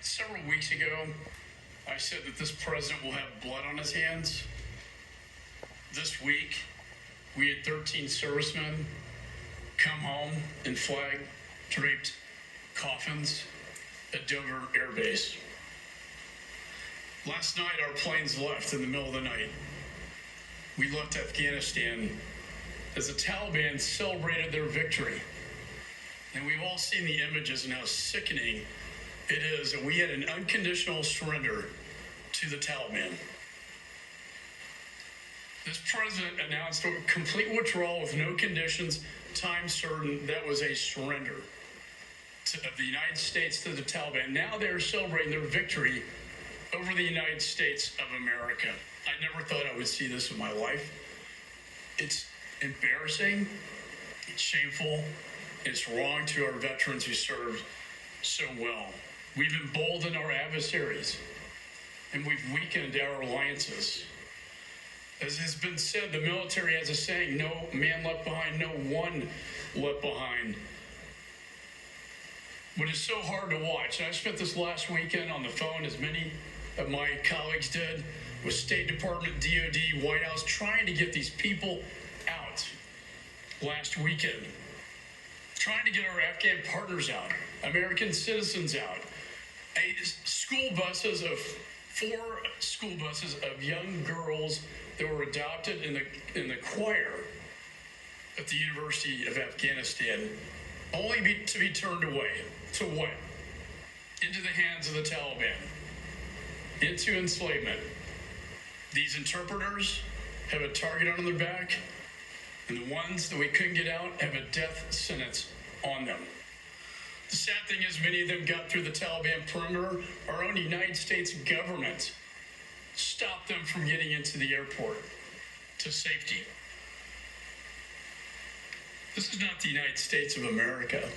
Several weeks ago, I said that this president will have blood on his hands. This week, we had 13 servicemen come home in flag-draped coffins at Dover Air Base. Last night, our planes left in the middle of the night. We left Afghanistan as the Taliban celebrated their victory. And we've all seen the images and how sickening it is that we had an unconditional surrender to the Taliban. This president announced a complete withdrawal with no conditions, time certain. That was a surrender of the United States to the Taliban. Now they're celebrating their victory over the United States of America. I never thought I would see this in my life. It's embarrassing, it's shameful, it's wrong to our veterans who served so well. We've emboldened our adversaries, and we've weakened our alliances. As has been said, the military has a saying, no man left behind, no one left behind. What is so hard to watch, and I spent this last weekend on the phone, as many of my colleagues did, with State Department, DOD, White House, trying to get these people out last weekend. Trying to get our Afghan partners out, American citizens out. Four school buses of young girls that were adopted in the choir at the University of Afghanistan, only to be turned away. To what? Into the hands of the Taliban. Into enslavement. These interpreters have a target on their back, and the ones that we couldn't get out have a death sentence on them. The sad thing is many of them got through the Taliban perimeter. Our own United States government stopped them from getting into the airport to safety. This is not the United States of America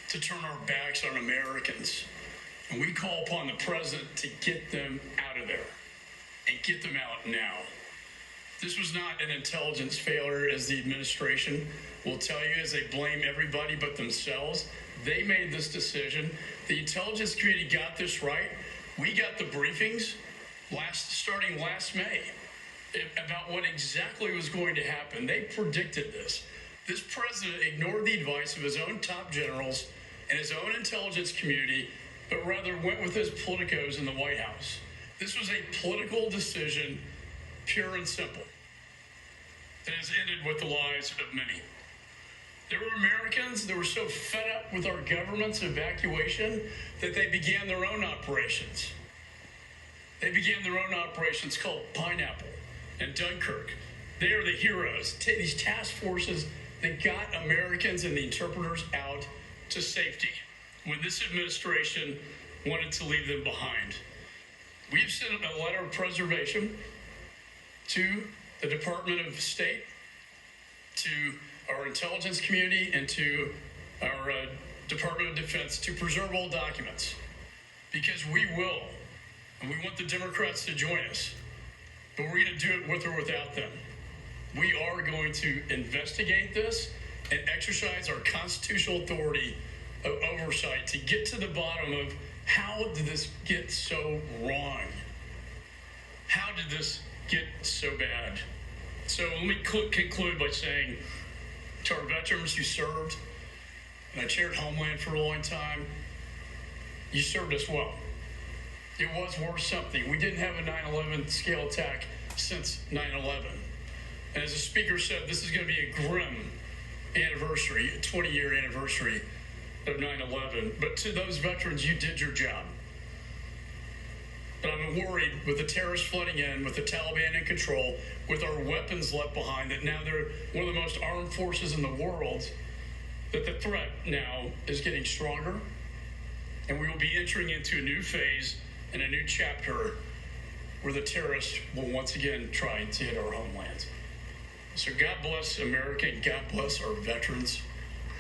to turn our backs on Americans. And we call upon the president to get them out of there and get them out now. This was not an intelligence failure, as the administration will tell you, as they blame everybody but themselves. They made this decision. The intelligence community got this right. We got the briefings starting last May about what exactly was going to happen. They predicted this. This president ignored the advice of his own top generals and his own intelligence community, but rather went with his politicos in the White House. This was a political decision, pure and simple, that has ended with the lives of many. There were Americans that were so fed up with our government's evacuation that they began their own operations. They began their own operations called Pineapple and Dunkirk. They are the heroes. These task forces that got Americans and the interpreters out to safety when this administration wanted to leave them behind. We've sent a letter of preservation to the Department of State, to our intelligence community, and to our Department of Defense to preserve all documents, because we will, and we want the Democrats to join us, but we're going to do it with or without them. We are going to investigate this and exercise our constitutional authority of oversight to get to the bottom of how did this get so wrong? How did this get so bad? So let me conclude by saying to our veterans who served, and I chaired Homeland for a long time, you served us well. It was worth something. We didn't have a 9/11 scale attack since 9/11. And as the speaker said, this is going to be a grim anniversary, a 20-year anniversary of 9/11. But to those veterans, you did your job. But I'm worried with the terrorists flooding in, with the Taliban in control, with our weapons left behind, that now they're one of the most armed forces in the world, that the threat now is getting stronger, and we will be entering into a new phase and a new chapter where the terrorists will once again try to hit our homeland. So God bless America, and God bless our veterans.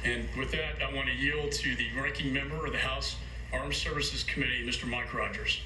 And with that, I want to yield to the ranking member of the House Armed Services Committee, Mr. Mike Rogers.